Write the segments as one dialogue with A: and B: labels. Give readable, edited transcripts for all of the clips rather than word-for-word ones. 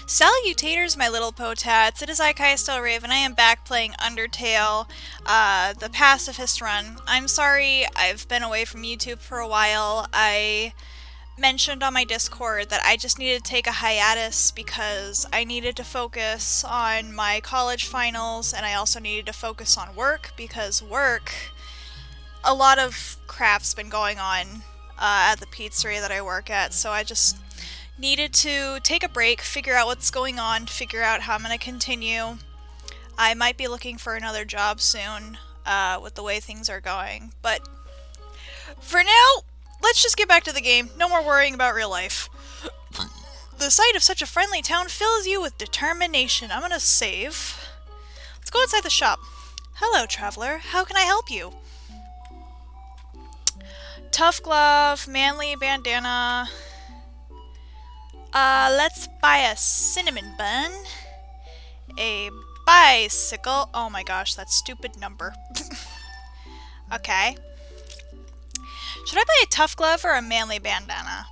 A: Salutaters, my little potats. It is I, Still Raven. I am back playing Undertale, the Pacifist run. I'm sorry I've been away from YouTube for a while. I mentioned on my Discord that I just needed to take a hiatus because I needed to focus on my college finals and I also needed to focus on work because a lot of crap's been going on at the pizzeria that I work at, so I just needed to take a break, figure out what's going on, figure out how I'm going to continue. I might be looking for another job soon with the way things are going, but for now, let's just get back to the game. No more worrying about real life. The sight of such a friendly town fills you with determination. I'm going to save. Let's go inside the shop. Hello, traveler. How can I help you? Tough glove, manly bandana. Let's buy a cinnamon bun. A bicycle. Oh my gosh, that stupid number. Okay. Should I buy a tough glove or a manly bandana?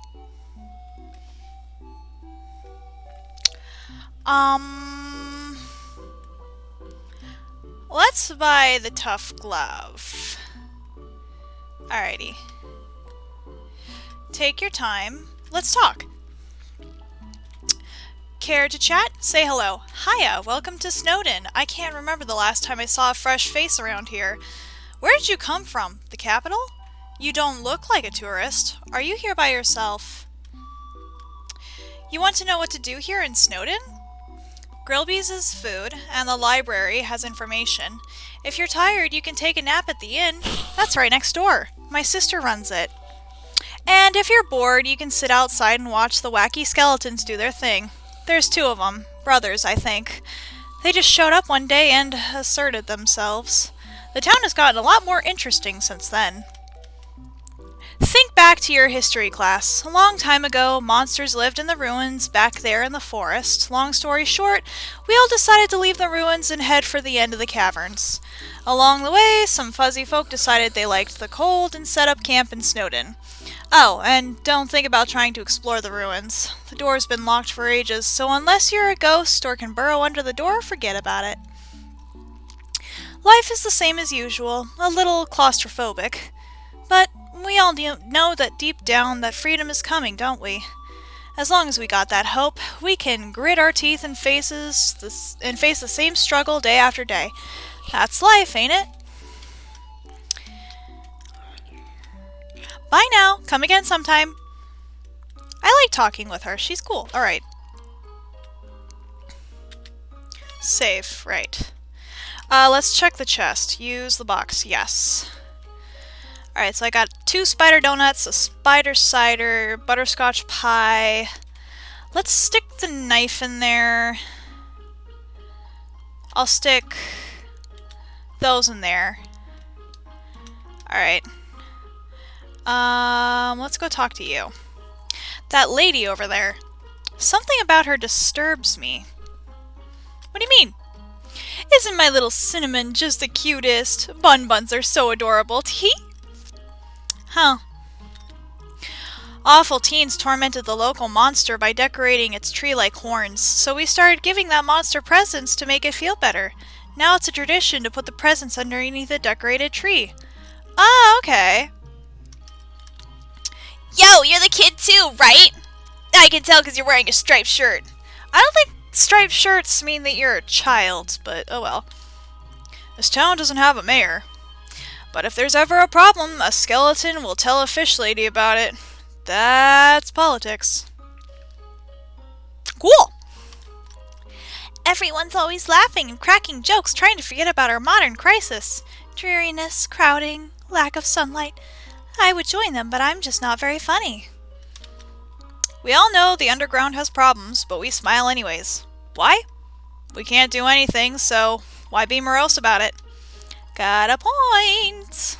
A: Let's buy the tough glove. Alrighty. Take your time. Let's talk. Care to chat? Say hello. Hiya, welcome to Snowdin. I can't remember the last time I saw a fresh face around here. Where did you come from? The capital? You don't look like a tourist. Are you here by yourself? You want to know what to do here in Snowdin? Grillby's is food, and the library has information. If you're tired, you can take a nap at the inn. That's right next door. My sister runs it. And if you're bored, you can sit outside and watch the wacky skeletons do their thing. There's two of them. Brothers, I think. They just showed up one day and asserted themselves. The town has gotten a lot more interesting since then. Think back to your history class. A long time ago, monsters lived in the ruins back there in the forest. Long story short, we all decided to leave the ruins and head for the end of the caverns. Along the way, some fuzzy folk decided they liked the cold and set up camp in Snowdin. Oh, and don't think about trying to explore the ruins. The door's been locked for ages, so unless you're a ghost or can burrow under the door, forget about it. Life is the same as usual, a little claustrophobic. But we all know that deep down that freedom is coming, don't we? As long as we got that hope, we can grit our teeth and face the same struggle day after day. That's life, ain't it? Bye now. Come again sometime. I like talking with her. She's cool. Alright. Save. Right. Let's check the chest. Use the box. Yes. Alright, so I got 2 spider donuts, a spider cider, butterscotch pie. Let's stick the knife in there. I'll stick those in there. Alright. Let's go talk to you. That lady over there. Something about her disturbs me. What do you mean? Isn't my little cinnamon just the cutest? Buns are so adorable. Tee? Huh. Awful teens tormented the local monster by decorating its tree like horns, so we started giving that monster presents to make it feel better. Now it's a tradition to put the presents underneath the decorated tree. Ah, okay. Yo, you're the kid too, right? I can tell because you're wearing a striped shirt. I don't think striped shirts mean that you're a child, but oh well. This town doesn't have a mayor. But if there's ever a problem, a skeleton will tell a fish lady about it. That's politics. Cool! Everyone's always laughing and cracking jokes, trying to forget about our modern crisis. Dreariness, crowding, lack of sunlight. I would join them, but I'm just not very funny. We all know the underground has problems, but we smile anyways. Why? We can't do anything, so why be morose about it? Got a point!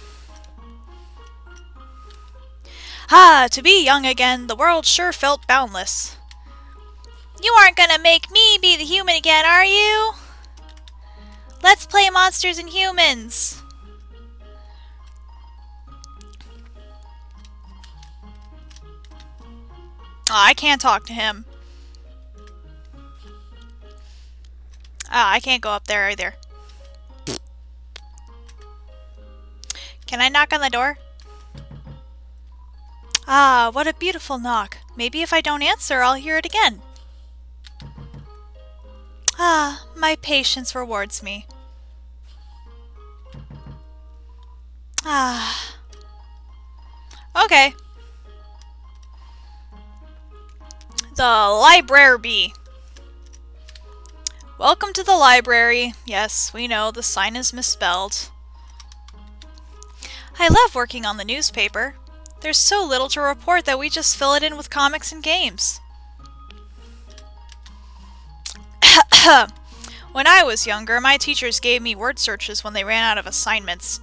A: Ah, to be young again, the world sure felt boundless. You aren't gonna make me be the human again, are you? Let's play monsters and humans! Oh, I can't talk to him. Ah, I can't go up there either. Can I knock on the door? Ah, what a beautiful knock. Maybe if I don't answer, I'll hear it again. Ah, my patience rewards me. Ah. Okay. The library. Welcome to the library. Yes, we know, the sign is misspelled. I love working on the newspaper. There's so little to report that we just fill it in with comics and games. When I was younger, my teachers gave me word searches when they ran out of assignments.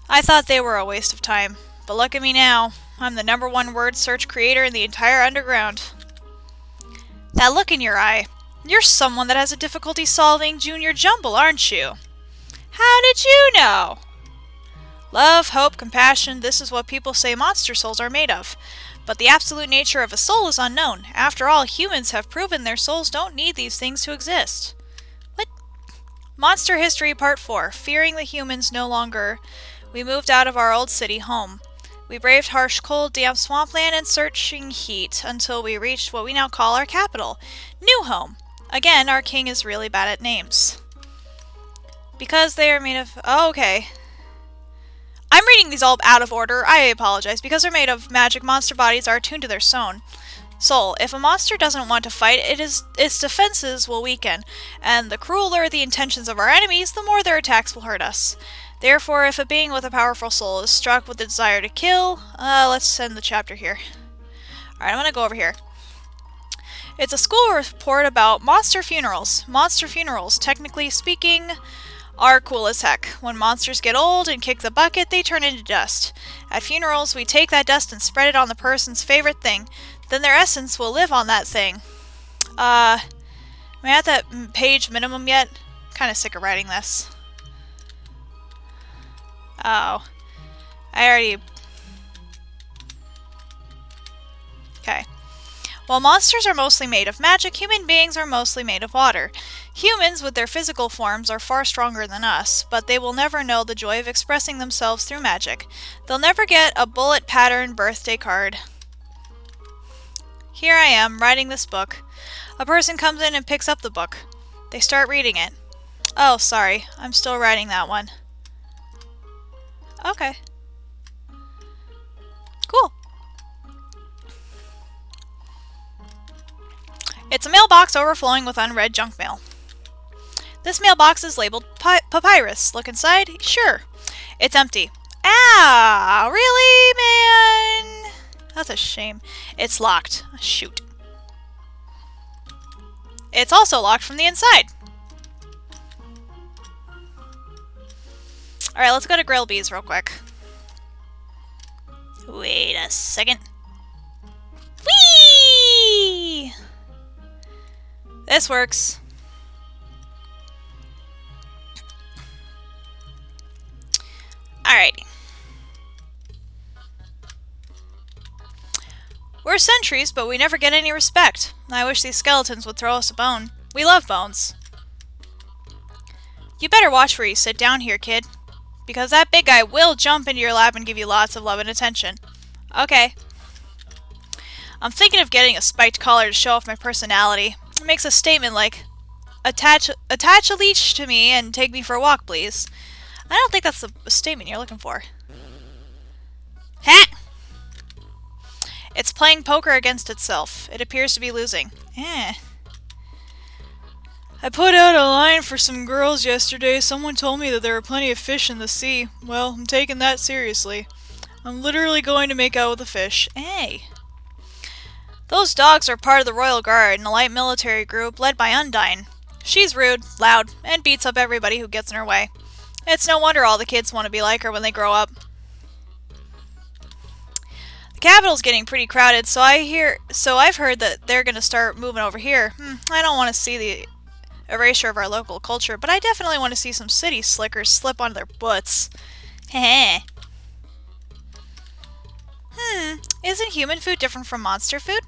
A: I thought they were a waste of time, but look at me now. I'm the #1 word search creator in the entire underground. That look in your eye. You're someone that has a difficulty solving junior jumble, aren't you? How did you know? Love, hope, compassion, this is what people say monster souls are made of. But the absolute nature of a soul is unknown. After all, humans have proven their souls don't need these things to exist. What? Monster History Part 4. Fearing the humans no longer, we moved out of our old city home. We braved harsh, cold, damp swampland and searching heat until we reached what we now call our capital, New Home. Again, our king is really bad at names. Because they are made of... Oh, okay. I'm reading these all out of order. I apologize. Because they're made of magic, monster bodies are attuned to their soul. If a monster doesn't want to fight, its defenses will weaken, and the crueler the intentions of our enemies, the more their attacks will hurt us. Therefore, if a being with a powerful soul is struck with the desire to kill, let's end the chapter here. Alright, I'm gonna go over here. It's a school report about monster funerals. Monster funerals, technically speaking, are cool as heck. When monsters get old and kick the bucket, they turn into dust. At funerals, we take that dust and spread it on the person's favorite thing. Then their essence will live on that thing. Am I at that page minimum yet? Kinda sick of writing this. Oh. I already... Okay. While monsters are mostly made of magic, human beings are mostly made of water. Humans, with their physical forms, are far stronger than us, but they will never know the joy of expressing themselves through magic. They'll never get a bullet pattern birthday card. Here I am, writing this book. A person comes in and picks up the book. They start reading it. Oh, sorry. I'm still writing that one. Okay. Cool. It's a mailbox overflowing with unread junk mail. This mailbox is labeled Papyrus. Look inside? Sure. It's empty. Ah, really, man? That's a shame. It's locked. Shoot. It's also locked from the inside. Alright, let's go to Grill Bees real quick. Wait a second. Whee! This works. Alrighty. We're sentries, but we never get any respect. I wish these skeletons would throw us a bone. We love bones. You better watch where you sit down here, kid. Because that big guy will jump into your lap and give you lots of love and attention. Okay. I'm thinking of getting a spiked collar to show off my personality. It makes a statement like, attach a leash to me and take me for a walk, please. I don't think that's the statement you're looking for. Ha! It's playing poker against itself. It appears to be losing. Eh. I put out a line for some girls yesterday. Someone told me that there are plenty of fish in the sea. Well, I'm taking that seriously. I'm literally going to make out with a fish. Hey. Those dogs are part of the Royal Guard, a light military group led by Undine. She's rude, loud, and beats up everybody who gets in her way. It's no wonder all the kids want to be like her when they grow up. The capital's getting pretty crowded, so I've heard that they're going to start moving over here. I don't want to see the erasure of our local culture, but I definitely want to see some city slickers slip on their butts. Heh. Isn't human food different from monster food?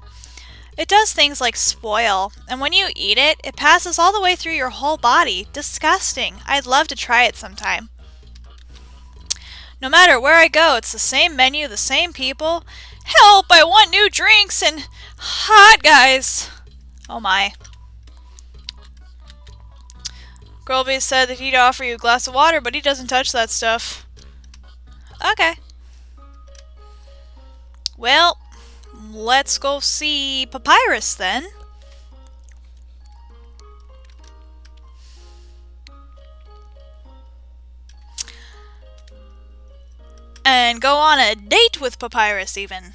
A: It does things like spoil, and when you eat it, it passes all the way through your whole body. Disgusting. I'd love to try it sometime. No matter where I go, it's the same menu, the same people. Help! I want new drinks and hot guys. Oh my. Grolby said that he'd offer you a glass of water, but he doesn't touch that stuff. Okay. Well, let's go see Papyrus then. And go on a date with Papyrus even.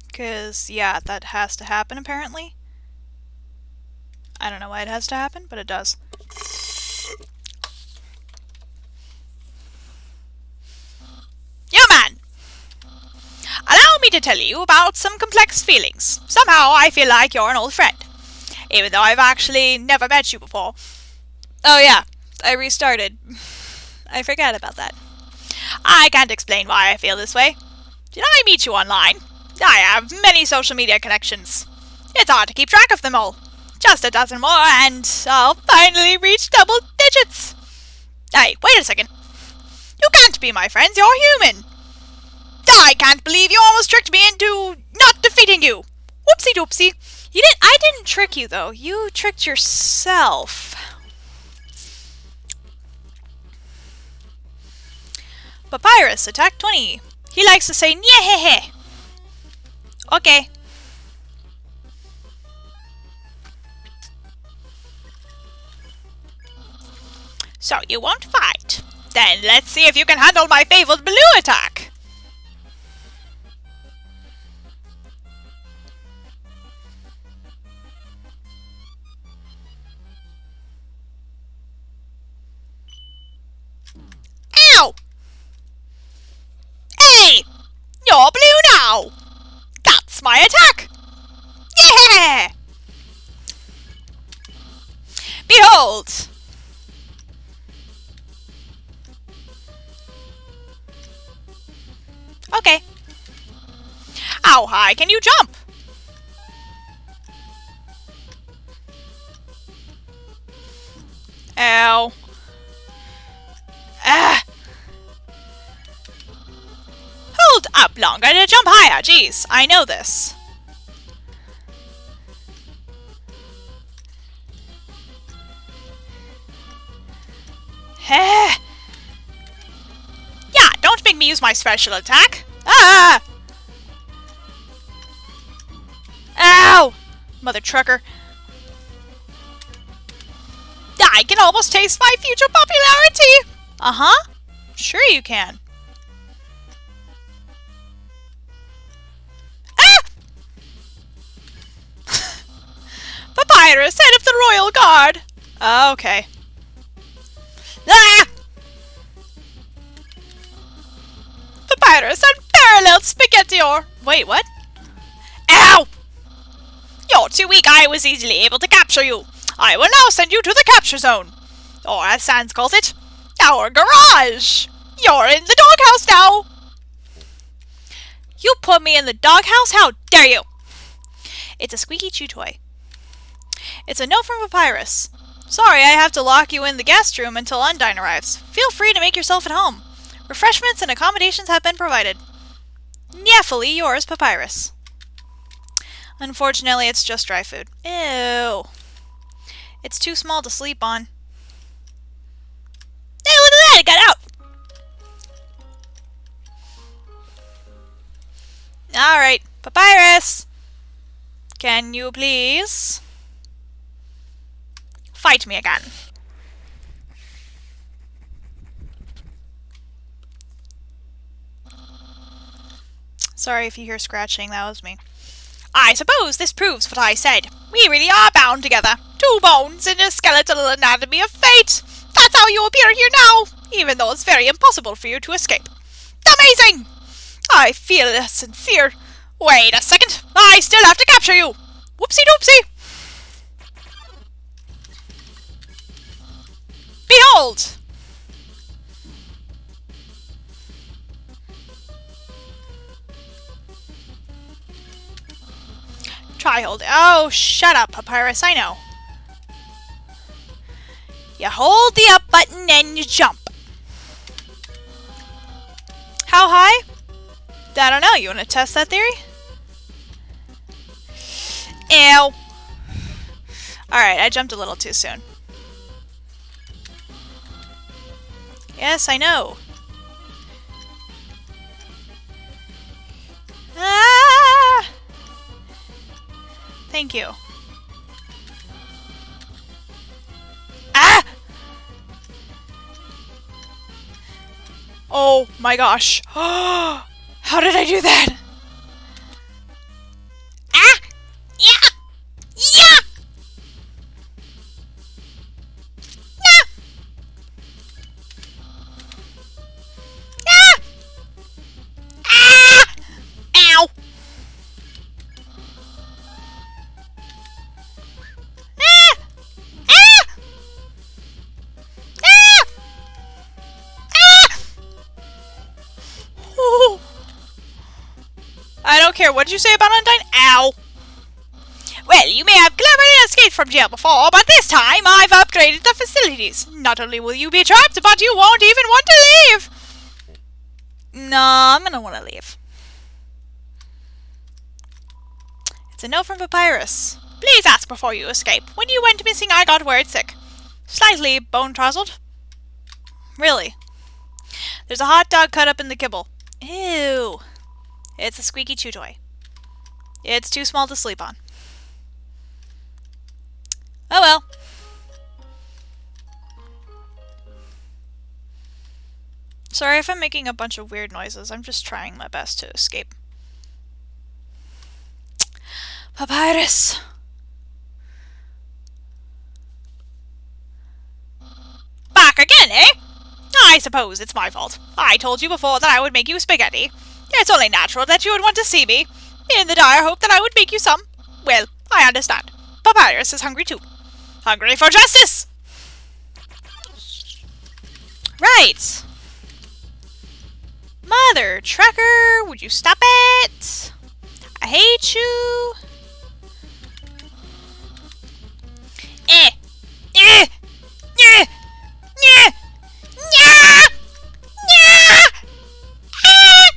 A: Because, yeah, that has to happen apparently. I don't know why it has to happen, but it does. You man! Allow me to tell you about some complex feelings. Somehow I feel like you're an old friend. Even though I've actually never met you before. Oh yeah, I restarted. I forgot about that. I can't explain why I feel this way. Did I meet you online? I have many social media connections. It's hard to keep track of them all. Just a dozen more and I'll finally reach double digits. Hey, wait a second. You can't be my friends, you're human. I can't believe you almost tricked me into not defeating you. Whoopsie doopsie. I didn't trick you though. You tricked yourself. Papyrus, attack 20. He likes to say nyehehe. Okay. So you won't fight. Then let's see if you can handle my favorite blue attack. Ow! Hey! You're blue now! That's my attack! Yeah! Behold! Okay. How high can you jump? Ow. Ah! Hold up longer to jump higher. Jeez, I know this. Yeah, don't make me use my special attack. Ah! Ow! Mother trucker. I can almost taste my future popularity! Uh-huh. Sure you can. Ah! Papyrus, head of the Royal Guard! Okay. Ah! Papyrus, unparalleled spaghettior! Wait, what? Ow! You're too weak. I was easily able to capture you. I will now send you to the capture zone. Or as Sans calls it, our garage. You're in the doghouse now. You put me in the doghouse? How dare you? It's a squeaky chew toy. It's a note from Papyrus. Sorry, I have to lock you in the guest room until Undine arrives. Feel free to make yourself at home. Refreshments and accommodations have been provided. Yaffily yours, Papyrus. Unfortunately, it's just dry food. Ew. It's too small to sleep on. Hey, look at that! It got out! Alright, Papyrus! Can you please fight me again? Sorry if you hear scratching, that was me. I suppose this proves what I said. We really are bound together. Two bones in a skeletal anatomy of fate. That's how you appear here now, even though it's very impossible for you to escape. Amazing! I feel sincere. Wait a second. I still have to capture you. Whoopsie doopsie. Behold! I hold... Oh, shut up, Papyrus, I know. You hold the up button and you jump. How high? I don't know. You want to test that theory? Ew. Alright, I jumped a little too soon. Yes, I know. Ah! Thank you. Ah! Oh my gosh. How did I do that? Ah! Yeah! Yeah! Ah! Ah! Ah! Ow! Ah! Ah! Ah! Ah! Oh. I don't care. What did you say about Undyne? Ow! Well, you may have cleverly escaped from jail before, but this time I've upgraded the facilities. Not only will you be trapped, but you won't even want to leave! No, I'm gonna want to leave. It's a note from Papyrus. Please ask before you escape. When you went missing, I got worried sick. Slightly bone-trousled. Really? There's a hot dog cut up in the kibble. Ew. It's a squeaky chew toy. It's too small to sleep on. Oh well. Sorry if I'm making a bunch of weird noises. I'm just trying my best to escape. Papyrus! Back again, eh? I suppose it's my fault. I told you before that I would make you spaghetti. It's only natural that you would want to see me, in the dire hope that I would make you some. Well, I understand. Papyrus is hungry too. Hungry for justice! Right! Mother trucker, would you stop it? I hate you. Eh! Eh! Eh! Eh! Yeah! Yeah! Ah!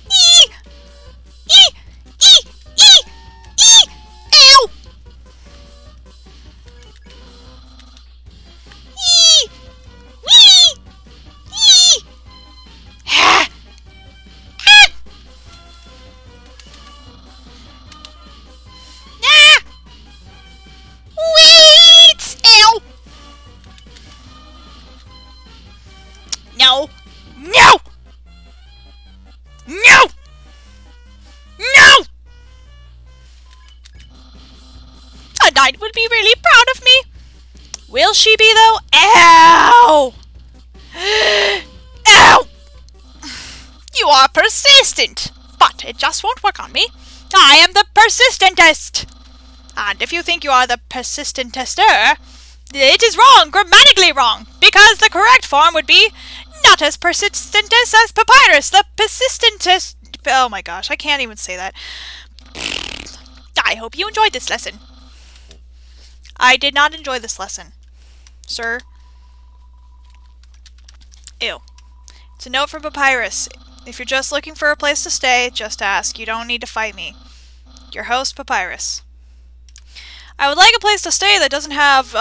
A: Ee! Ee! Ee! Ee! Ee! Ow! Ee! Wee! Ee! Ah! Ah! Ah! Wait! Ow! No! No! No! No! A knight would be really proud of me. Will she be though? Ow! Ow! You are persistent, but it just won't work on me. I am the persistentest. And if you think you are the persistentester, it is wrong, grammatically wrong, because the correct form would be not as persistent as Papyrus, the persistentest. Oh my gosh, I can't even say that. I hope you enjoyed this lesson. I did not enjoy this lesson, sir. Ew. It's a note from Papyrus. If you're just looking for a place to stay, just ask. You don't need to fight me. Your host, Papyrus. I would like a place to stay that doesn't have,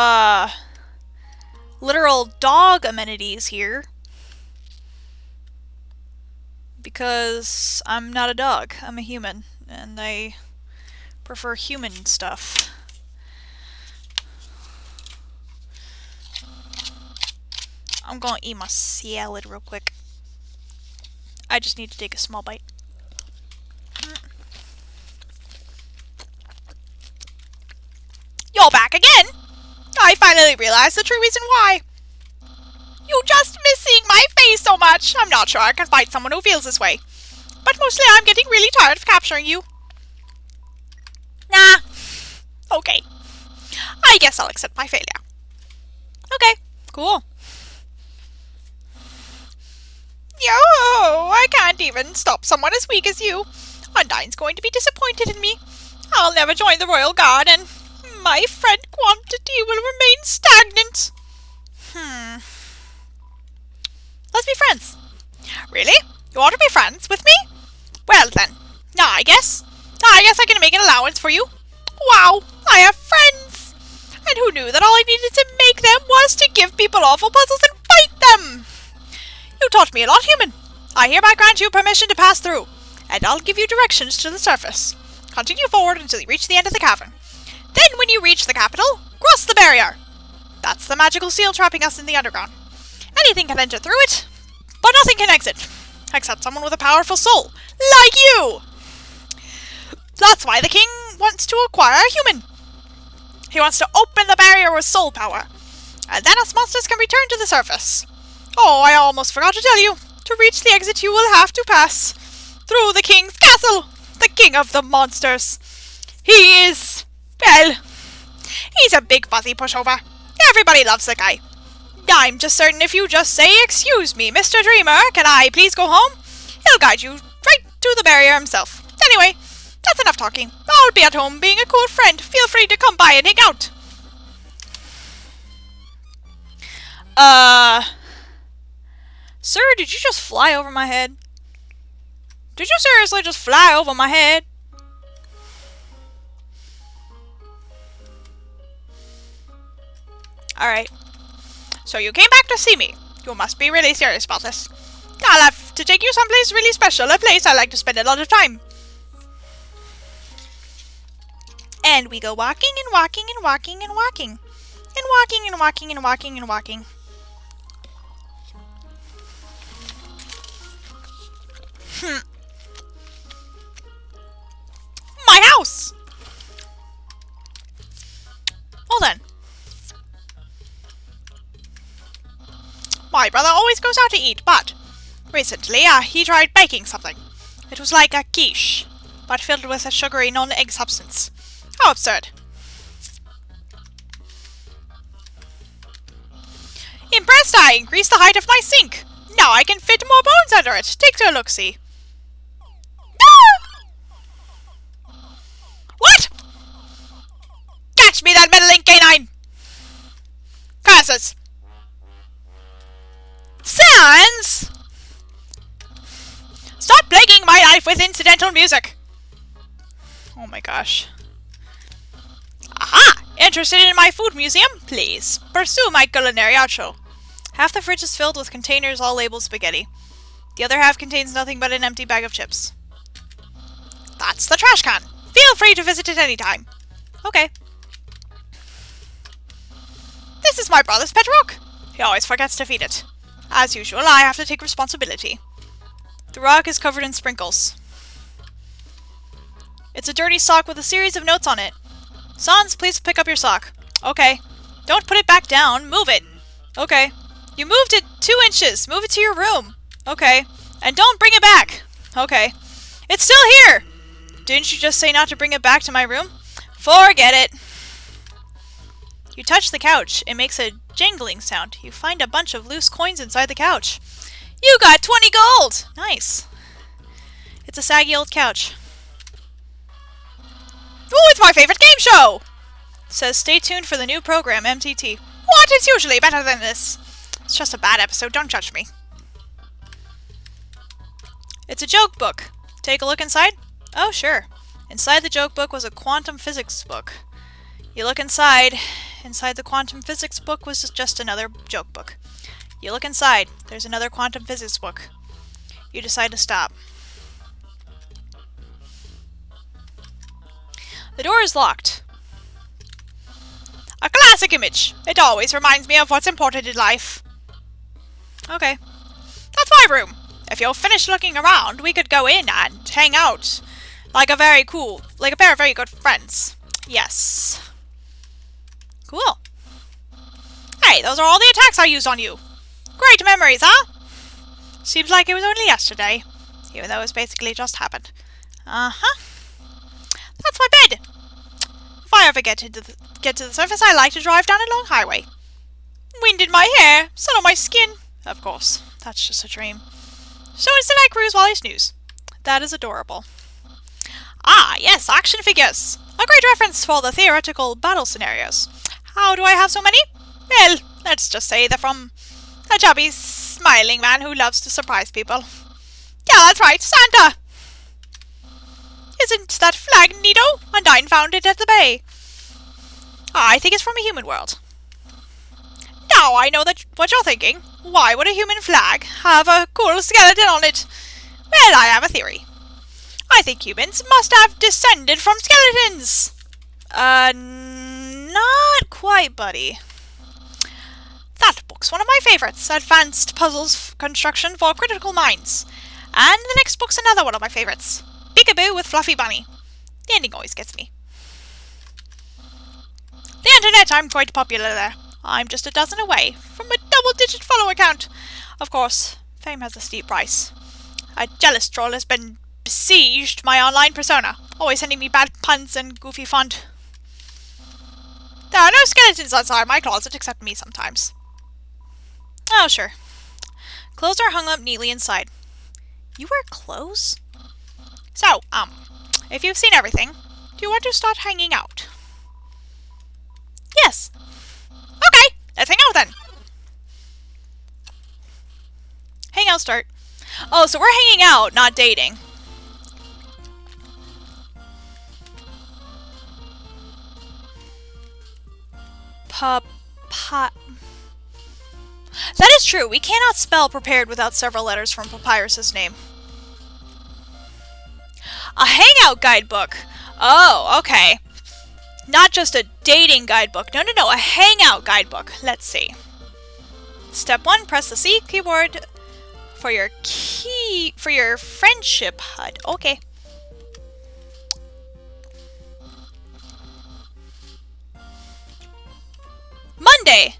A: literal dog amenities here. Because I'm not a dog. I'm a human. And I prefer human stuff. I'm gonna eat my salad real quick. I just need to take a small bite. You're back again! I finally realized the true reason why. You just miss seeing my face so much. I'm not sure I can fight someone who feels this way. But mostly I'm getting really tired of capturing you. Nah. Okay. I guess I'll accept my failure. Okay, cool. Yo, I can't even stop someone as weak as you. Undyne's going to be disappointed in me. I'll never join the Royal Guard, and my friend quantity will remain stagnant. Let's be friends. Really? You want to be friends with me? Well then, I guess I can make an allowance for you. Wow, I have friends! And who knew that all I needed to make them was to give people awful puzzles and fight them? You taught me a lot, human. I hereby grant you permission to pass through, and I'll give you directions to the surface. Continue forward until you reach the end of the cavern. Then when you reach the capital, cross the barrier. That's the magical seal trapping us in the underground. Anything can enter through it, but nothing can exit. Except someone with a powerful soul, like you! That's why the king wants to acquire a human. He wants to open the barrier with soul power, and then us monsters can return to the surface. Oh, I almost forgot to tell you. To reach the exit you will have to pass through the king's castle, the king of the monsters. He is, well, he's a big fuzzy pushover. Everybody loves the guy. I'm just certain if you just say, "Excuse me, Mr. Dreamer, can I please go home?" he'll guide you right to the barrier himself. Anyway, that's enough talking. I'll be at home being a cool friend. Feel free to come by and hang out. Sir, did you just fly over my head? Did you seriously just fly over my head? Alright. So you came back to see me. You must be really serious about this. I'll have to take you someplace really special, a place I like to spend a lot of time. And we go walking and walking and walking and walking. And walking and walking and walking and walking. My house! Well then. My brother always goes out to eat, but recently he tried baking something. It was like a quiche, but filled with a sugary non-egg substance. How absurd. Impressed, I increased the height of my sink. Now I can fit more bones under it. Take a look-see. What? Catch me that meddling canine! Curses! Sans! Stop plaguing my life with incidental music! Oh my gosh. Aha! Interested in my food museum? Please, pursue my culinary art show. Half the fridge is filled with containers all labeled spaghetti. The other half contains nothing but an empty bag of chips. That's the trash can! Feel free to visit it anytime. Okay. This is my brother's pet rock. He always forgets to feed it. As usual, I have to take responsibility. The rock is covered in sprinkles. It's a dirty sock with a series of notes on it. Sans, please pick up your sock. Okay. Don't put it back down. Move it. Okay. You moved it 2 inches. Move it to your room. Okay. And don't bring it back. Okay. It's still here! Didn't you just say not to bring it back to my room? Forget it. You touch the couch. It makes a jangling sound. You find a bunch of loose coins inside the couch. You got 20 gold! Nice. It's a saggy old couch. Ooh, it's my favorite game show! It says stay tuned for the new program, MTT. What? It's usually better than this. It's just a bad episode, don't judge me. It's a joke book. Take a look inside? Oh, sure. Inside the joke book was a quantum physics book. You look inside. Inside the quantum physics book was just another joke book. You look inside. There's another quantum physics book. You decide to stop. The door is locked. A classic image. It always reminds me of what's important in life. Okay. That's my room. If you're finished looking around, we could go in and hang out. Like a pair of very good friends. Yes. Cool. Hey, those are all the attacks I used on you. Great memories, huh? Seems like it was only yesterday. Even though it's basically just happened. Uh-huh. That's my bed. If I ever get to the surface, I like to drive down a long highway. Wind in my hair, sun on my skin. Of course, that's just a dream. So instead I cruise while I snooze. That is adorable. Ah, yes, action figures. A great reference for the theoretical battle scenarios. How do I have so many? Well, let's just say they're from a chubby, smiling man who loves to surprise people. Yeah, that's right, Santa! Isn't that flag neato? Undyne found it at the bay. I think it's from a human world. Now I know that what you're thinking. Why would a human flag have a cool skeleton on it? Well, I have a theory. I think humans must have descended from skeletons. Not quite, buddy. That book's one of my favorites. Advanced Puzzles Construction for Critical Minds. And the next book's another one of my favorites. Peekaboo with Fluffy Bunny. The ending always gets me. The internet, I'm quite popular there. I'm just a dozen away from a double-digit follower count. Of course, fame has a steep price. A jealous troll has been besieged my online persona, always sending me bad puns and goofy font. There are no skeletons outside my closet except me sometimes. Oh, sure. Clothes are hung up neatly inside. You wear clothes? So, if you've seen everything, do you want to start hanging out? Yes. Okay, let's hang out then. Hang out start. Oh, so we're hanging out, not dating. That is true. We cannot spell prepared without several letters from Papyrus's name. A hangout guidebook. Oh, okay. Not just a dating guidebook. No, a hangout guidebook. Let's see. Step 1, press the C keyboard for your friendship HUD. Okay. Monday.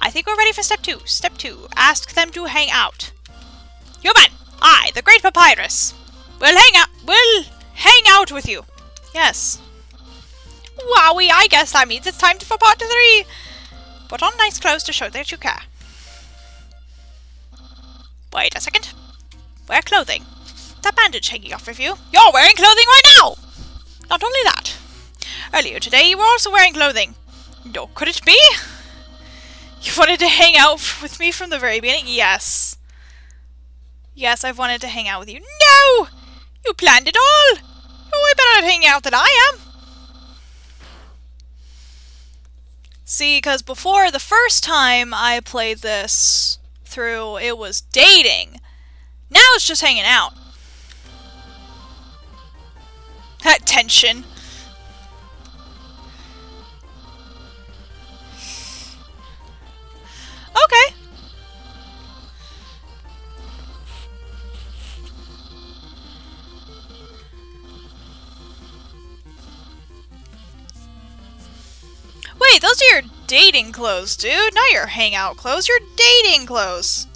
A: I think we're ready for step 2. Step 2, ask them to hang out. Human, I, the great Papyrus, will hang out with you. Yes. Wowie, I guess that means it's time for part 3. Put on nice clothes to show that you care. Wait a second. Wear clothing. That bandage hanging off of you. You're wearing clothing right now! Not only that. Earlier today, you were also wearing clothing. No, could it be? You wanted to hang out with me from the very beginning? Yes. Yes, I've wanted to hang out with you. No! You planned it all! Oh, I better not hang out than I am. See, because before, the first time I played this through, it was dating. Now it's just hanging out. That tension. Okay. Wait, those are your dating clothes, dude. Not your hangout clothes. Your dating clothes.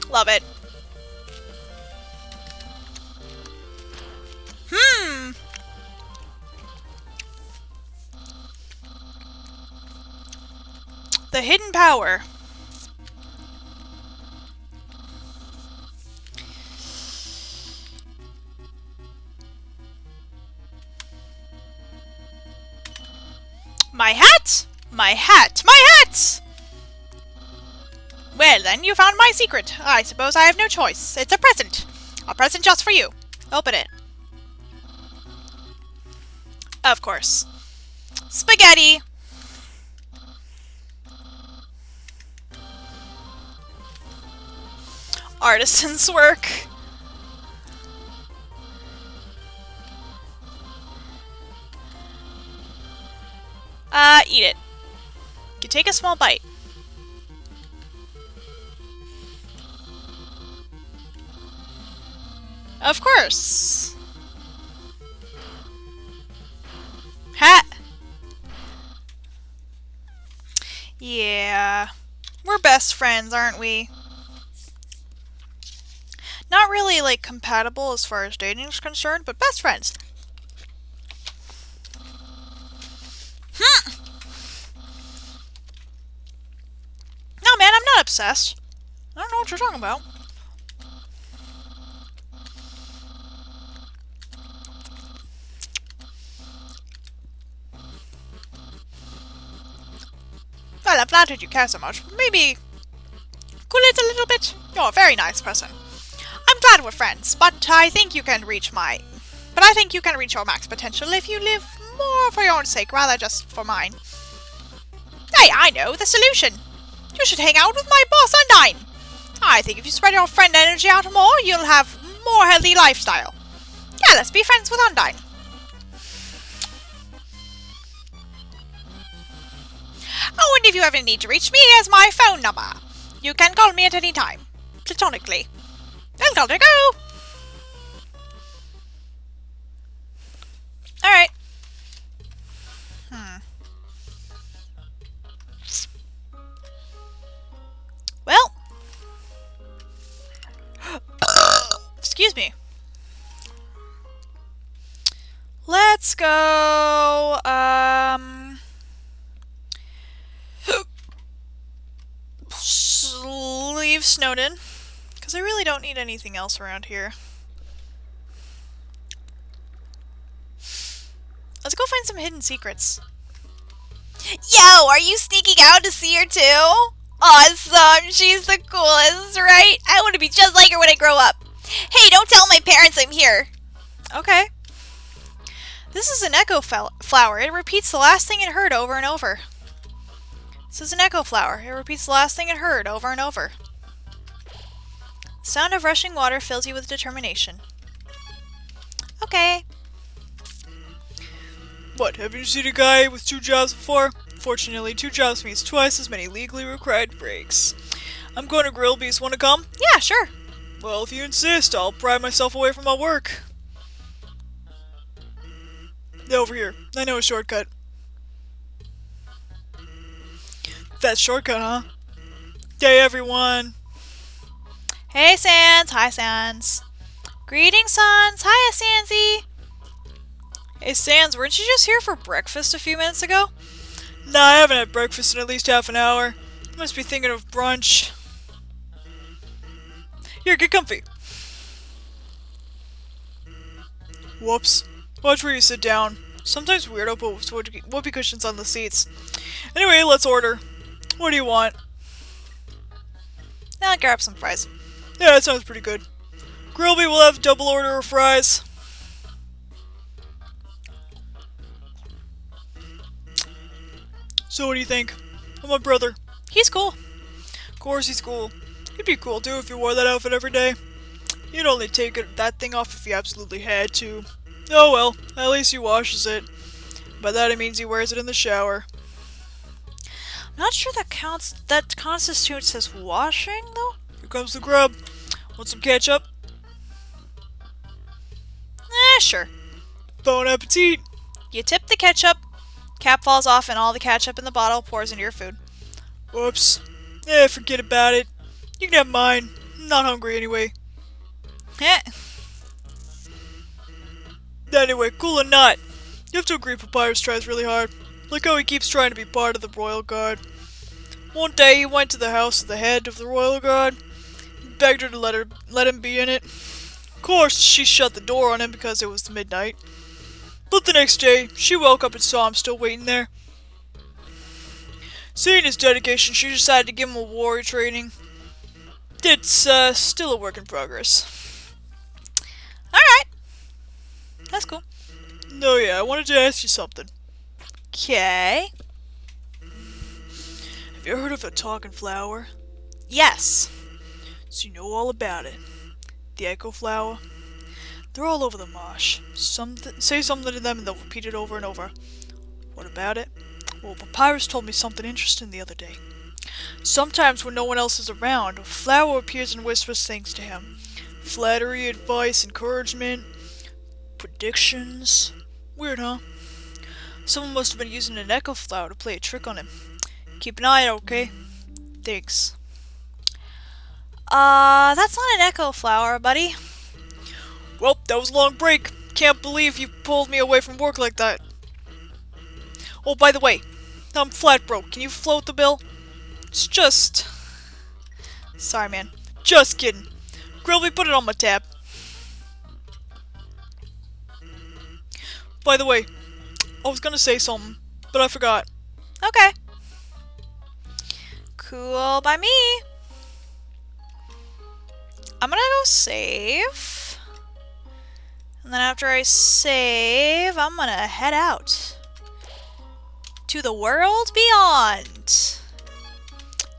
A: Love it. The hidden power. My hat! My hat! My hat! Well then, you found my secret. I suppose I have no choice. It's a present. A present just for you. Open it. Of course. Spaghetti! Artisan's work. Eat it. You take a small bite. Of course. Hat. Yeah. We're best friends, aren't we? Not really, like, compatible as far as dating is concerned, but best friends. obsessed. I don't know what you're talking about. Well, I'm flattered you care so much. Maybe cool it a little bit? You're a very nice person. I'm glad we're friends, but I think you can reach your max potential if you live more for your own sake, rather just for mine. Hey, I know the solution. You should hang out with my boss, Undyne. I think if you spread your friend energy out more, you'll have more healthy lifestyle. Yeah, let's be friends with Undyne. Oh, and if you ever need to reach me, here's my phone number. You can call me at any time. Platonically. I'll gotta go. Alright. Well. Excuse me. Let's go, leave Snowdin, because I really don't need anything else around here. Let's go find some hidden secrets. Yo, are you sneaking out to see her too? Awesome, she's the coolest, right? I want to be just like her when I grow up. Hey, don't tell my parents I'm here. Okay. This is an echo flower. It repeats the last thing it heard over and over. This is an echo flower. It repeats the last thing it heard over and over. The sound of rushing water fills you with determination. Okay.
B: What, haven't you seen a guy with 2 jobs before? Fortunately, 2 jobs means twice as many legally required breaks. I'm going to Grillby's. Want to come?
A: Yeah, sure.
B: Well, if you insist, I'll pry myself away from my work. Over here. I know a shortcut. That shortcut, huh? Hey, everyone.
A: Hey, Sans. Hi, Sans. Greetings, Sans. Hiya, Sansy. Hey, Sans, weren't you just here for breakfast a few minutes ago?
B: Nah, I haven't had breakfast in at least half an hour. You must be thinking of brunch. Here, get comfy. Whoops. Watch where you sit down. Sometimes weirdo puts whoopee cushions on the seats. Anyway, let's order. What do you want?
A: I'll grab some fries.
B: Yeah, that sounds pretty good. Grillby will have double order of fries. So what do you think? I'm my brother.
A: He's cool.
B: Of course he's cool. He'd be cool too if you wore that outfit every day. You'd only take that thing off if you absolutely had to. Oh well, at least he washes it. By that it means he wears it in the shower.
A: I'm not sure that constitutes as washing, though.
B: Here comes the grub. Want some ketchup?
A: Sure.
B: Bon appetit!
A: You tip the ketchup, cap falls off, and all the ketchup in the bottle pours into your food.
B: Whoops. Forget about it. You can have mine. I'm not hungry anyway. Anyway, cool or not, you have to agree Papyrus tries really hard. Like how he keeps trying to be part of the Royal Guard. One day he went to the house of the head of the Royal Guard, begged her to let him be in it. Of course, she shut the door on him because it was midnight. But the next day, she woke up and saw him still waiting there. Seeing his dedication, she decided to give him a warrior training. It's still a work in progress.
A: Alright. That's cool.
B: No, yeah, I wanted to ask you something.
A: Okay.
B: Have you heard of a talking flower?
A: Yes.
B: So you know all about it. The echo flower? They're all over the marsh. Say something to them and they'll repeat it over and over. What about it? Well, Papyrus told me something interesting the other day. Sometimes when no one else is around, a flower appears and whispers things to him. Flattery, advice, encouragement, predictions. Weird, huh? Someone must have been using an echo flower to play a trick on him. Keep an eye out, okay? Thanks.
A: That's not an echo flower, buddy.
B: Well, that was a long break. Can't believe you pulled me away from work like that. Oh, by the way, I'm flat broke. Can you float the bill? It's just Sorry, man. Just kidding. Grilby, put it on my tab. By the way, I was gonna say something, but I forgot.
A: Okay. Cool by me. I'm gonna go save. And then after I save, I'm gonna head out. To the world beyond.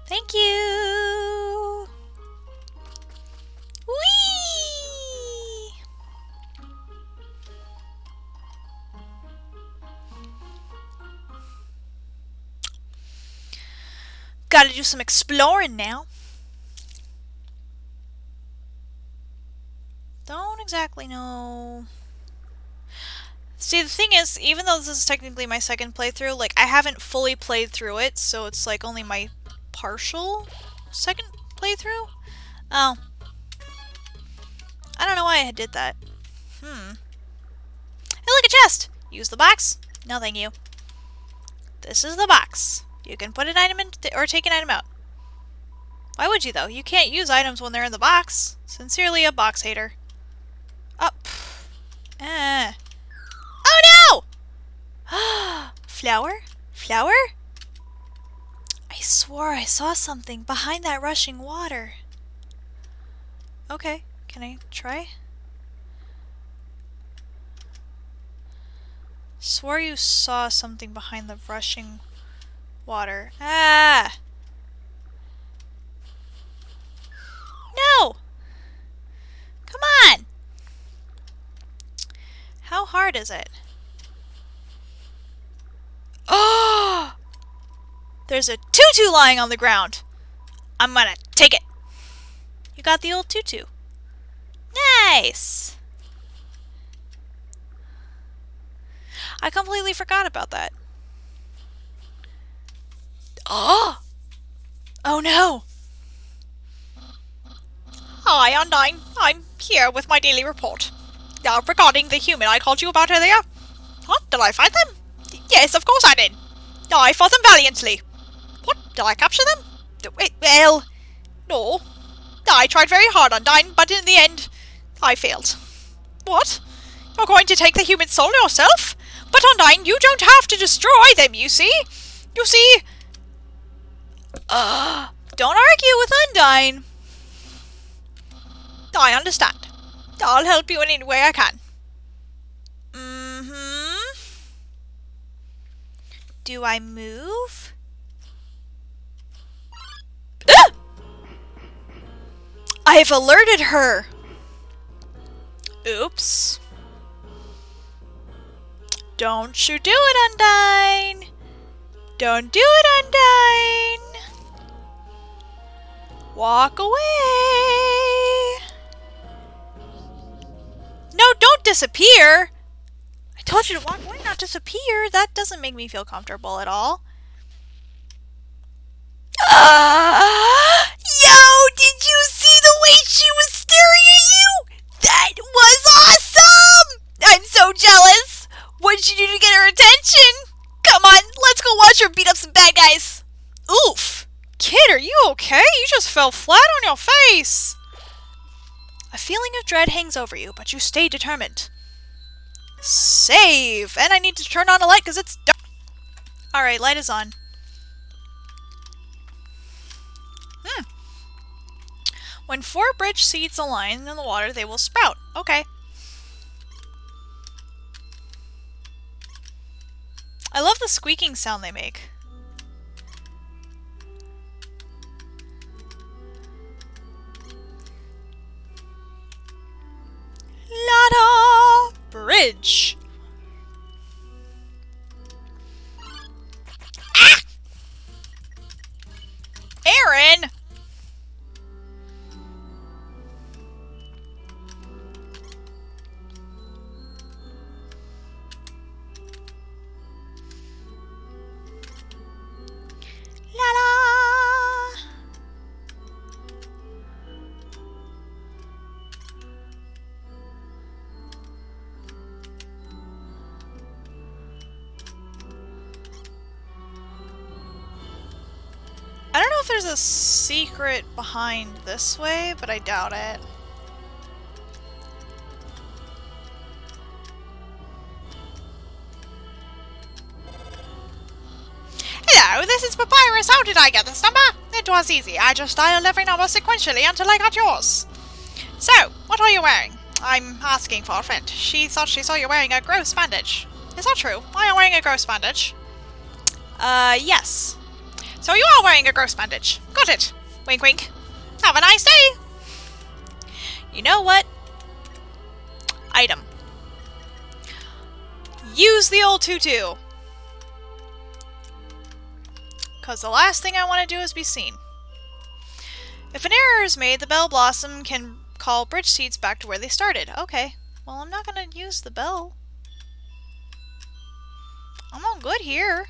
A: Thank you. Whee! Gotta do some exploring now. Don't exactly know. See, the thing is, even though this is technically my second playthrough, like, I haven't fully played through it, so it's like only my partial second playthrough? Oh. I don't know why I did that. Hey, look, a chest! Use the box? No, thank you. This is the box. You can put an item in or take an item out. Why would you, though? You can't use items when they're in the box. Sincerely, a box hater. Up. Oh no! Flower? Flower? I swore I saw something behind that rushing water. Okay, can I try? Swore you saw something behind the rushing water. Ah! No! Come on! How hard is it? Oh! There's a tutu lying on the ground. I'm gonna take it. You got the old tutu. Nice! I completely forgot about that. Oh! Oh no! Hi, Undyne. I'm here with my daily report. Regarding the human I called you about earlier. What? Did I find them? Yes, of course I did. I fought them valiantly. What? Did I capture them? Well, no. I tried very hard, Undyne, but in the end, I failed. What? You're going to take the human soul yourself? But Undyne, you don't have to destroy them, you see? You see... don't argue with Undyne. I understand. I'll help you in any way I can. Do I move? Ah! I have alerted her. Oops. Don't you do it, Undyne. Don't do it, Undyne. Walk away. No, don't disappear. I told you to walk away, not disappear. That doesn't make me feel comfortable at all. Yo, did you see the way she was staring at you? That was awesome! I'm so jealous. What did you do to get her attention? Come on, let's go watch her beat up some bad guys. Oof. Kid, are you okay? You just fell flat on your face. A feeling of dread hangs over you, but you stay determined. Save! And I need to turn on a light because it's dark. Alright, light is on. When 4 bridge seeds align in the water, they will sprout. Okay. I love the squeaking sound they make. La-da! Bridge. Ah! Aaron! La-la! if there's a secret behind this way, but I doubt it. Hello, this is Papyrus. How did I get this number? It was easy. I just dialed every number sequentially until I got yours. So, what are you wearing? I'm asking for a friend. She thought she saw you wearing a gross bandage. Is that true? Are you wearing a gross bandage? Yes. So you are wearing a gross bandage. Got it. Wink wink. Have a nice day. You know what? Item. Use the old tutu. Because the last thing I want to do is be seen. If an error is made, the bell blossom can call bridge seeds back to where they started. Okay. Well, I'm not going to use the bell. I'm all good here.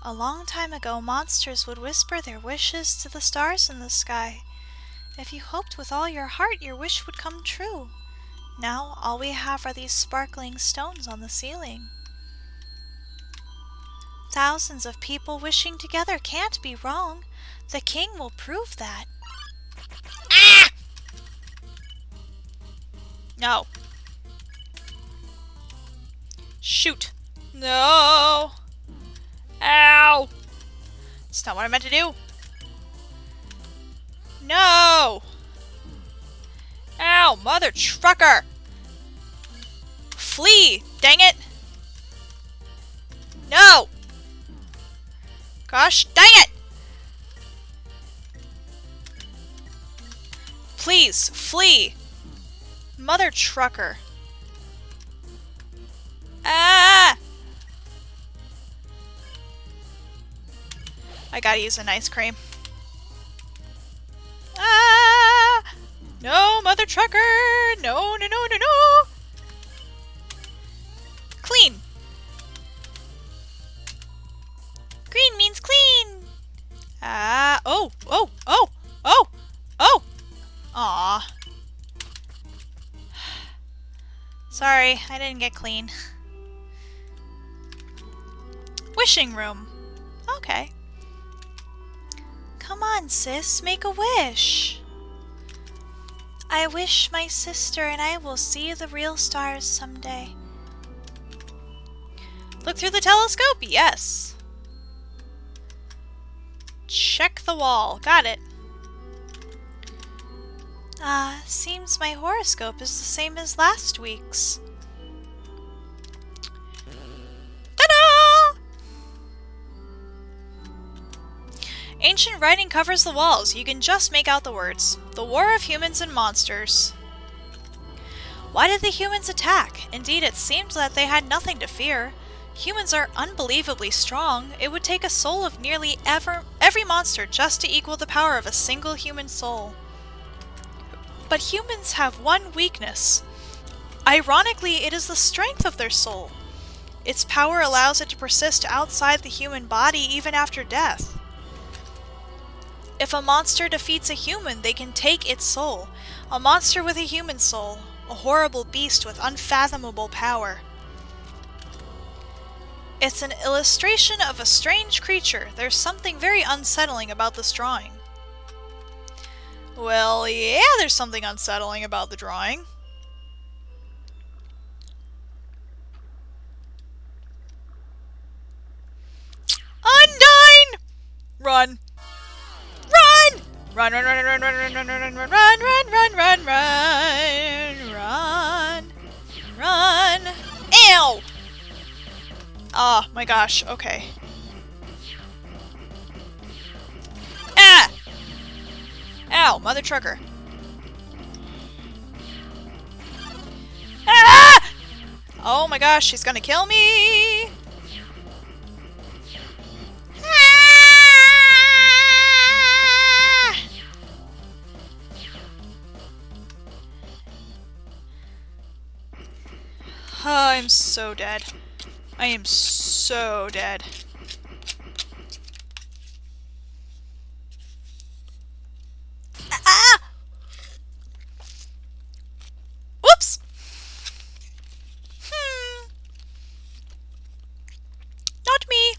A: A long time ago, monsters would whisper their wishes to the stars in the sky. If you hoped with all your heart, your wish would come true. Now, all we have are these sparkling stones on the ceiling. Thousands of people wishing together can't be wrong. The king will prove that. Ah! No. Shoot. No. Ow. That's not what I meant to do. No. Ow, mother trucker. Flee. Dang it. No. Gosh, dang it. Please, flee. Mother trucker. Ah! I gotta use an ice cream. Ah! No, mother trucker! No, no, no, no, no! Clean. Green means clean. Ah! Oh! Oh! Oh! Oh! Oh! Aw. Sorry, I didn't get clean. Wishing room. Okay. Come on, sis, make a wish. I wish my sister and I will see the real stars someday. Look through the telescope? Yes. Check the wall. Got it. Seems my horoscope is the same as last week's. Ta-da! Ancient writing covers the walls. You can just make out the words. The War of Humans and Monsters. Why did the humans attack? Indeed, it seemed that they had nothing to fear. Humans are unbelievably strong. It would take a soul of nearly every monster just to equal the power of a single human soul. But humans have one weakness. Ironically, it is the strength of their soul. Its power allows it to persist outside the human body even after death. If a monster defeats a human, they can take its soul. A monster with a human soul. A horrible beast with unfathomable power. It's an illustration of a strange creature. There's something very unsettling about this drawing. Well, yeah, there's something unsettling about the drawing. Undyne! Run! Run! Run, run, run, run, run, run, run, run, run, run, run, run, run, run, run. Ew! Oh my gosh, okay. Ah! Ow, mother trucker. Ah! Oh my gosh, she's gonna kill me! Ah! Oh, I'm so dead. I am so dead. Ah! Whoops! Not me.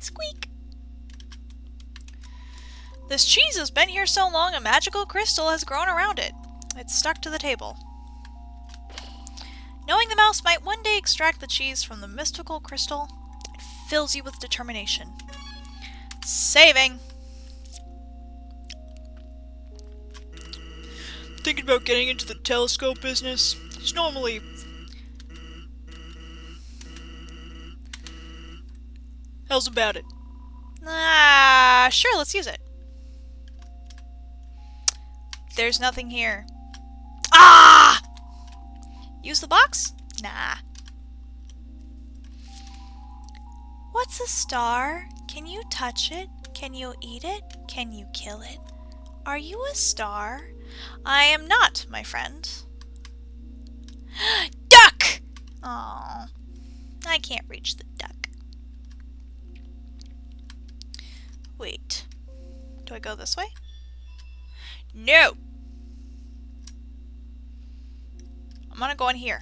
A: Squeak! This cheese has been here so long a magical crystal has grown around it. It's stuck to the table. Knowing the mouse might one day extract the cheese from the mystical crystal, it fills you with determination. Saving!
B: Thinking about getting into the telescope business? It's normally... How's about it?
A: Sure, let's use it. There's nothing here. Ah! Use the box? Nah. What's a star? Can you touch it? Can you eat it? Can you kill it? Are you a star? I am not, my friend. Duck! Oh, I can't reach the duck. Wait. Do I go this way? No! I'm gonna go in here.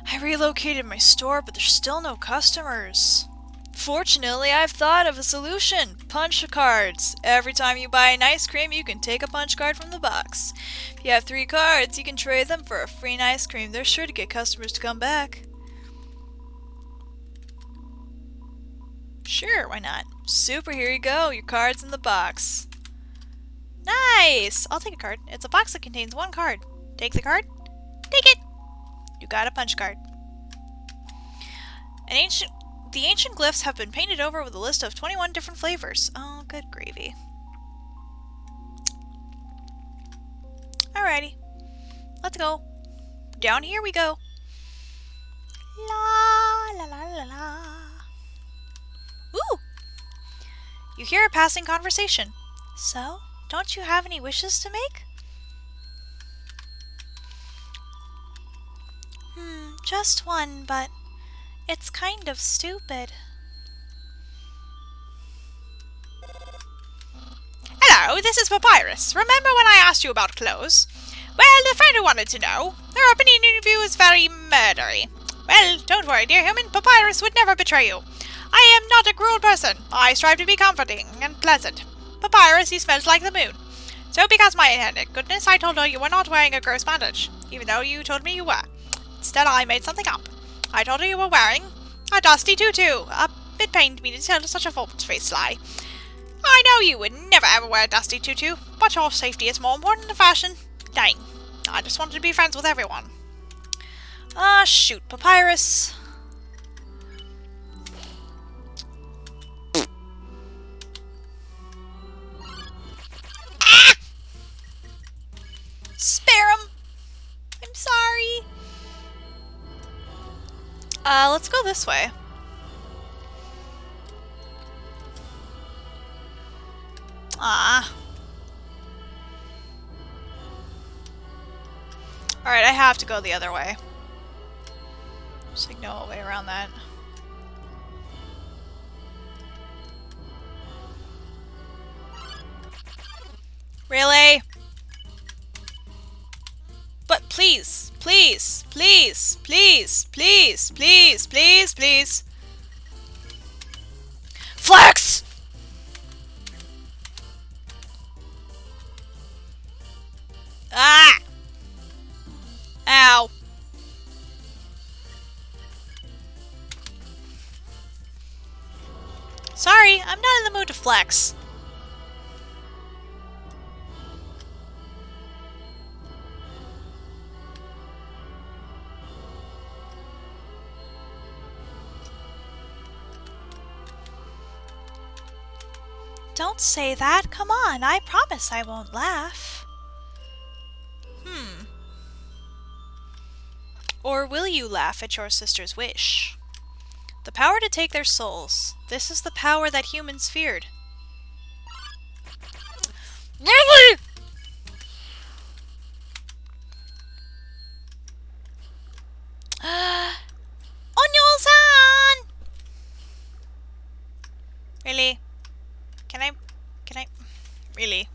A: I relocated my store, but there's still no customers. Fortunately, I've thought of a solution. Punch cards. Every time you buy an ice cream, you can take a punch card from the box. If you have 3 cards, you can trade them for a free ice cream. They're sure to get customers to come back. Sure, why not? Super, here you go. Your card's in the box. Nice! I'll take a card. It's a box that contains 1 card. Take the card. Take it! You got a punch card. The ancient glyphs have been painted over with a list of 21 different flavors. Oh, good gravy. Alrighty. Let's go. Down here we go. La la la la la. Ooh! You hear a passing conversation. So, don't you have any wishes to make? Just one, but it's kind of stupid. Hello, this is Papyrus. Remember when I asked you about clothes? Well, the friend who wanted to know. Her opinion of you is very murdery. Well, don't worry, dear human. Papyrus would never betray you. I am not a cruel person. I strive to be comforting and pleasant. Papyrus, he smells like the moon. So because my intended goodness, I told her you were not wearing a gross bandage, even though you told me you were. Instead, I made something up. I told her you were wearing a dusty tutu. It pained me to tell such a false-faced lie. I know you would never ever wear a dusty tutu, but your safety is more important than fashion. Dang. I just wanted to be friends with everyone. Ah, shoot, Papyrus. Ah! Spare him. I'm sorry. Let's go this way. Ah. Alright, I have to go the other way. There's like no way around that. Really? But please, please, please, please, please, please, please, please. Flex! Ah! Ow. Sorry, I'm not in the mood to flex. Don't say that. Come on, I promise I won't laugh. Or will you laugh at your sister's wish? The power to take their souls. This is the power that humans feared. Really? Onyo-san! Really? Can I? Really?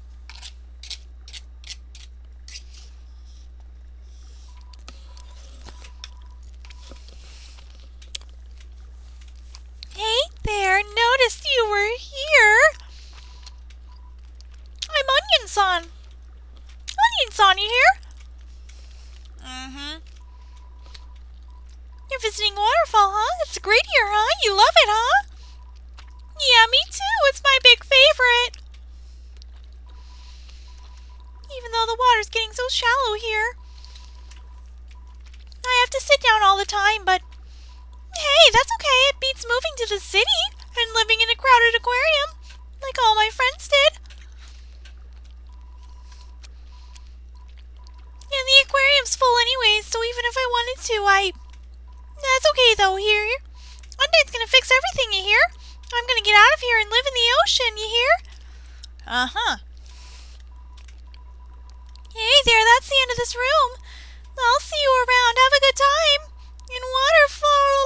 A: You're visiting Waterfall, huh? It's great here, huh? You love it, huh? Yeah, me too. It's my big favorite. Even though the water's getting so shallow here. I have to sit down all the time, but hey, that's okay. It beats moving to the city and living in a crowded aquarium, like all my friends did. And the aquarium's full anyways, so even if I wanted to, That's okay though, here. Undate's gonna fix everything, you hear? I'm gonna get out of here and live in the ocean, you hear? Uh-huh. Hey there, that's the end of this room. I'll see you around. Have a good time. In Waterfall.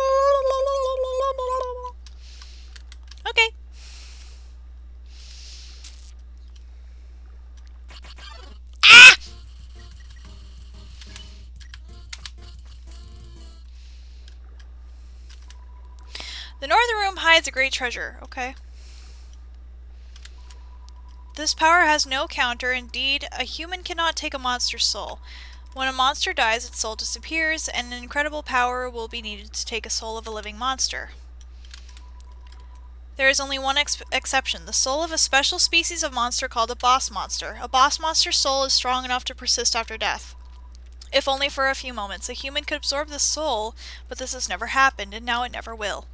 A: Okay. Ah! The northern room hides a great treasure. Okay. This power has no counter. Indeed, a human cannot take a monster's soul. When a monster dies, its soul disappears, and an incredible power will be needed to take a soul of a living monster. There is only one exception, the soul of a special species of monster called a boss monster. A boss monster's soul is strong enough to persist after death. If only for a few moments. A human could absorb this soul, but this has never happened, and now it never will.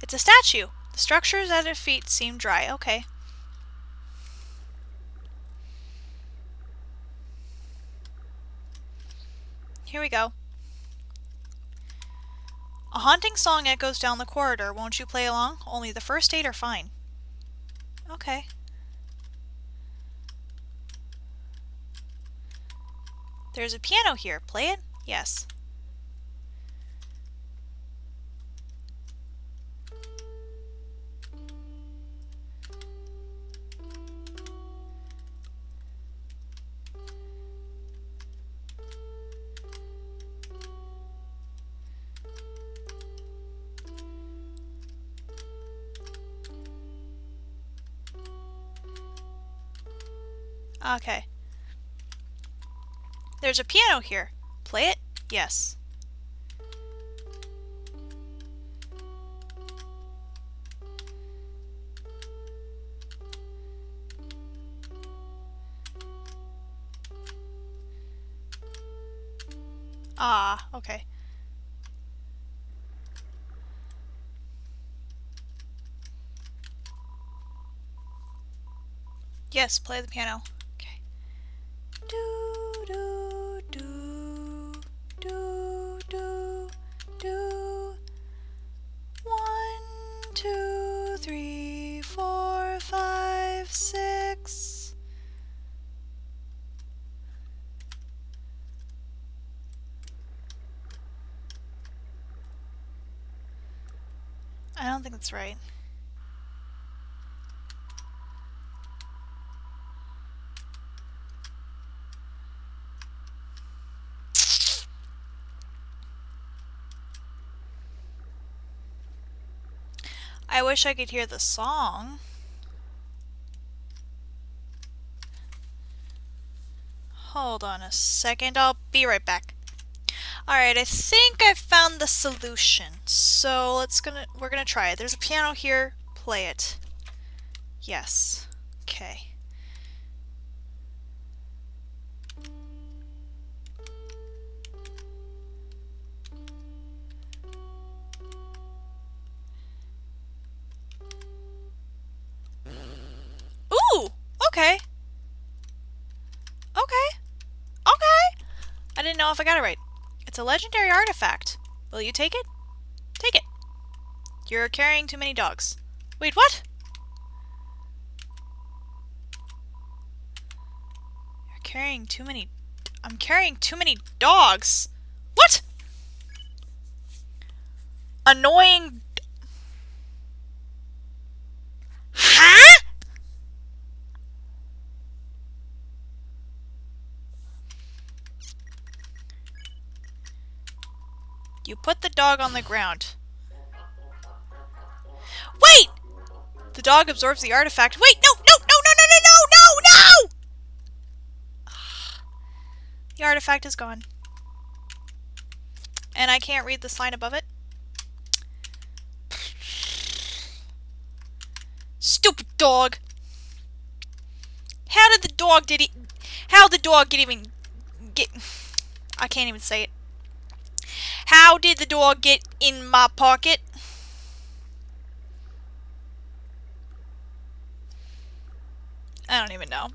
A: It's a statue. The structures at its feet seem dry. Okay. Here we go. A haunting song echoes down the corridor. Won't you play along? Only the first 8 are fine. Okay. There's a piano here. Play it? Yes. Okay. There's a piano here. Play it? Yes. Ah, okay. Yes, play the piano. Okay. Do, do, do, do, do, do. 1, 2, 3, 4, 5, 6. I don't think that's right. I wish I could hear the song. Hold on a second, I'll be right back. Alright, I think I found the solution. So we're gonna try it. There's a piano here, play it. Yes. Okay. Ooh! Okay. Okay. Okay! I didn't know if I got it right. It's a legendary artifact. Will you take it? Take it. You're carrying too many dogs. Wait, what? You're carrying too many... I'm carrying too many dogs. What? Annoying... Huh? You put the dog on the ground. Wait! The dog absorbs the artifact. Wait, no, no, no, no, no, no, no, no, no! The artifact is gone. and I can't read the sign above it. Stupid dog! How the dog get I can't even say it. How did the dog get in my pocket? I don't even know.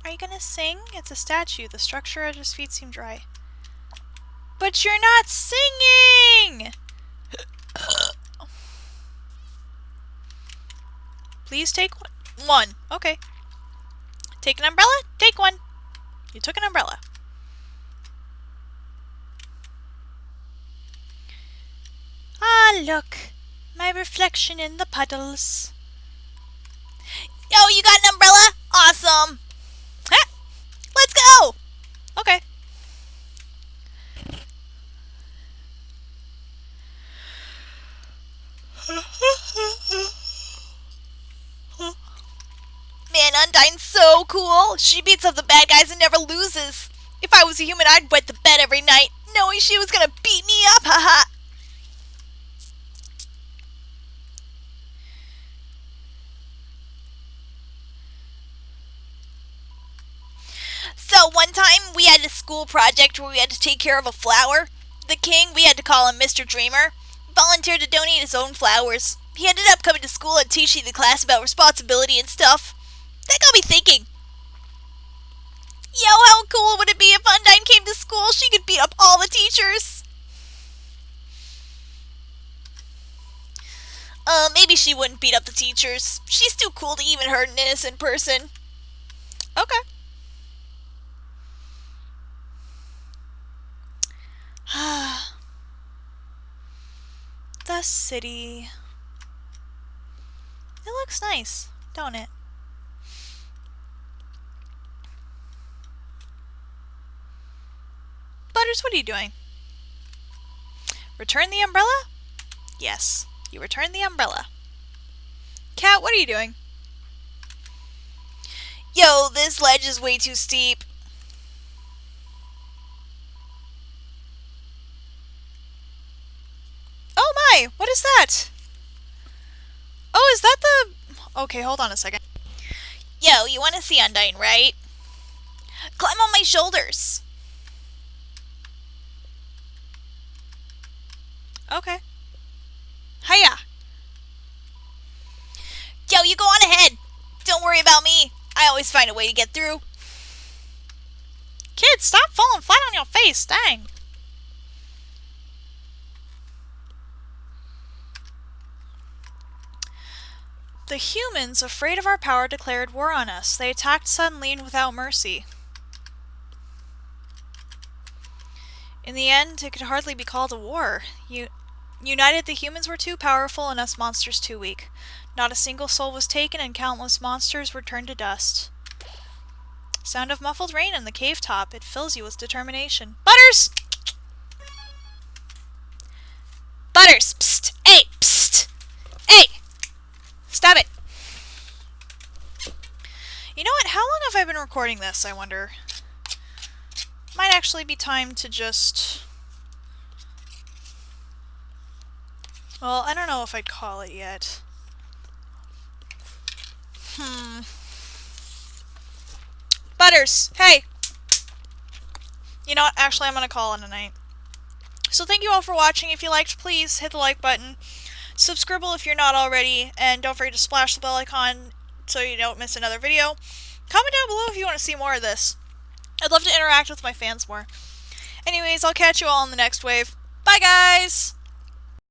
A: Are you gonna sing? It's a statue. The structure at his feet seemed dry. But you're not singing! Please take one. Okay. Take an umbrella? Take one. You took an umbrella. Ah, look. My reflection in the puddles. Yo, you got an umbrella? Awesome. Huh? Let's go! Okay. Man, Undyne's so cool. She beats up the bad guys and never loses. If I was a human, I'd wet the bed every night, knowing she was gonna beat me up, haha. So one time we had a school project where we had to take care of a flower. The king, we had to call him Mr. Dreamer, volunteered to donate his own flowers. He ended up coming to school and teaching the class about responsibility and stuff. That got me thinking. Yo, how cool would it be if Undyne came to school? She could beat up all the teachers. Maybe she wouldn't beat up the teachers. She's too cool to even hurt an innocent person. Okay. The city. It looks nice, don't it? Butters, what are you doing? Return the umbrella? Yes, you return the umbrella. Cat, what are you doing? Yo, this ledge is way too steep. Oh my, what is that? Oh, is that the... Okay, hold on a second. Yo, you want to see Undyne, right? Climb on my shoulders. Okay. Hiya. Yo, you go on ahead. Don't worry about me. I always find a way to get through. Kids, stop falling flat on your face. Dang. The humans, afraid of our power, declared war on us. They attacked suddenly and without mercy. In the end, it could hardly be called a war. United, the humans were too powerful and us monsters too weak. Not a single soul was taken and countless monsters were turned to dust. Sound of muffled rain on the cave top. It fills you with determination. Butters! Butters! Psst! Hey! Psst! Hey! Stop it! You know what? How long have I been recording this, I wonder? Might actually be time to just... Well, I don't know if I'd call it yet. Butters! Hey! You know what? Actually, I'm gonna call it a night. So thank you all for watching. If you liked, please hit the like button. Subscribe if you're not already, and don't forget to splash the bell icon so you don't miss another video. Comment down below if you want to see more of this. I'd love to interact with my fans more. Anyways, I'll catch you all in the next wave. Bye, guys!